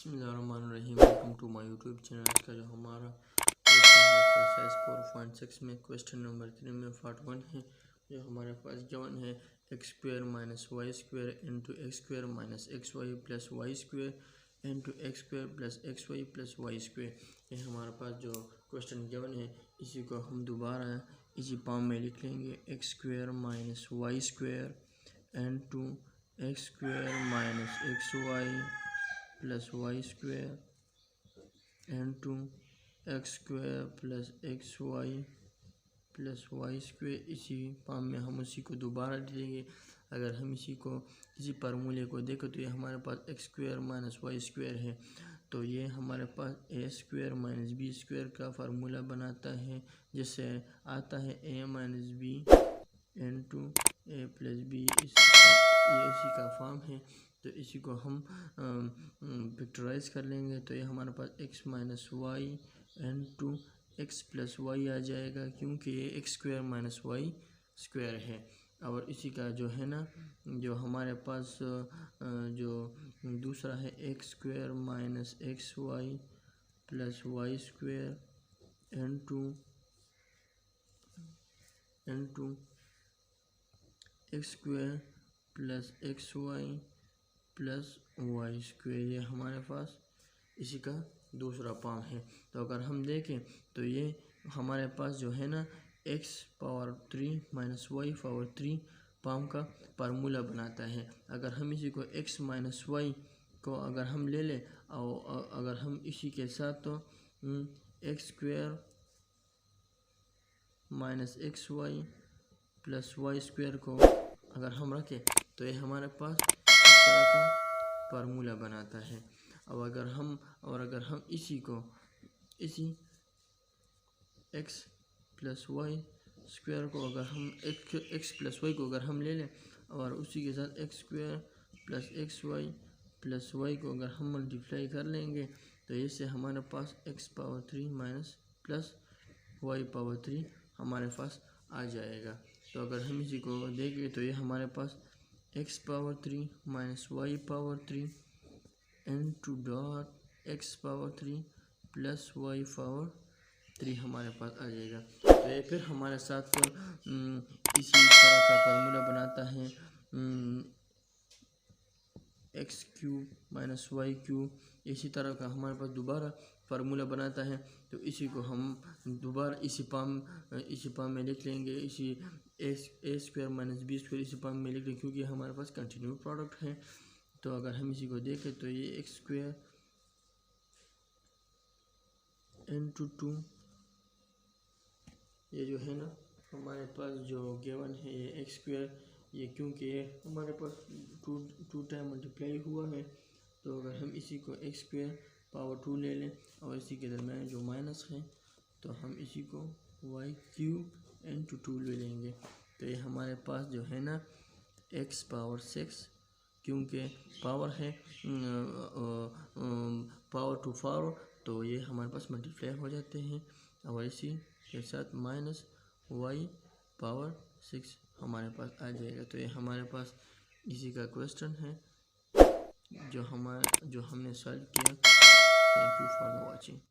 बिस्मिल्लाहिर्रहमानिर्रहीम। Welcome to my YouTube channel. का जो हमारा एक्सरसाइज 4.6 में क्वेश्चन नंबर 3 में पार्ट 1 है, जो हमारे पास गिवन है x square minus Y square into x square minus x Y plus y square into x square plus x Y plus y square. ये हमारे पास जो क्वेश्चन गिवन है, इसी को हम दोबारा इसी फॉर्म में लिख लेंगे। X square minus Y square into x square minus x Y plus y square into x square plus x Y plus y square. इसी फॉर्म में हम उसी को दोबारा लिखेंगे। अगर हम इसी फार्मूले को देखें तो ये हमारे पास X square minus Y square है, तो ये हमारे पास A square minus B square का फार्मूला बनाता है, जिससे आता है A minus B into A plus B. इसी का फॉर्म है, तो इसी को हम फैक्टराइज कर लेंगे। तो ये हमारे पास X minus Y into X plus Y आ जाएगा, क्योंकि ये X square minus Y square है। और इसी का जो है ना, जो हमारे पास जो दूसरा है x square minus x Y plus y square into x square plus x Y plus y square. ये हमारे पास इसी का दूसरा फॉर्म है। तो अगर हम देखें तो ये हमारे पास जो है ना x power 3 minus Y power 3 form का फार्मूला बनाता है। अगर हम इसी को एक्स माइनस वाई को अगर हम ले लें और अगर हम इसी के साथ तो x square minus x Y plus y square को अगर हम रखें तो ये हमारे पास इस तरह का फार्मूला बनाता है। अब अगर हम इसी एक्स प्लस वाई स्क्वायर को अगर हम एक्स प्लस वाई को अगर हम ले लें और उसी के साथ X square plus x Y plus Y को अगर हम मल्टीप्लाई कर लेंगे, तो इससे हमारे पास X power 3 minus plus Y power 3 हमारे पास आ जाएगा। तो अगर हम इसी को देखें तो ये हमारे पास X power 3 minus Y power 3 into dot X power 3 plus Y power 3 हमारे पास आ जाएगा। तो ये फिर हमारे साथ इसी तरह का फार्मूला बनाता है, x cube minus y cube. इसी तरह का हमारे पास दोबारा फार्मूला बनाता है। तो इसी को हम दोबारा इसी फॉर्म में लिख लेंगे। इसी ए स्क्वायर माइनस बी स्क्वायर इसी फॉर्म में लिख लेंगे, क्योंकि हमारे पास कंटिन्यू प्रोडक्ट है। तो अगर हम इसी को देखें तो ये एक्स स्क्वायर इंटू 2, ये जो है ना हमारे पास जो गिवन है ये एक्स स्क्वायर, ये क्योंकि ये हमारे पास टू टाइम मल्टीप्लाई हुआ है। तो अगर हम इसी को एक्स स्क्वायर पावर 2 ले लें और इसी के दरम्यान जो माइनस है, तो हम इसी को वाई क्यूब इंटू 2 ले लेंगे। तो ये हमारे पास जो है ना एक्स पावर 6, क्योंकि पावर है पावर टू पावर, तो ये हमारे पास मल्टीप्लाई हो जाते हैं। और इसी के साथ माइनस वाई पावर 6 हमारे पास आ जाएगा। तो ये हमारे पास इसी का क्वेश्चन है जो हमने सॉल्व किया। Thank you for the watching.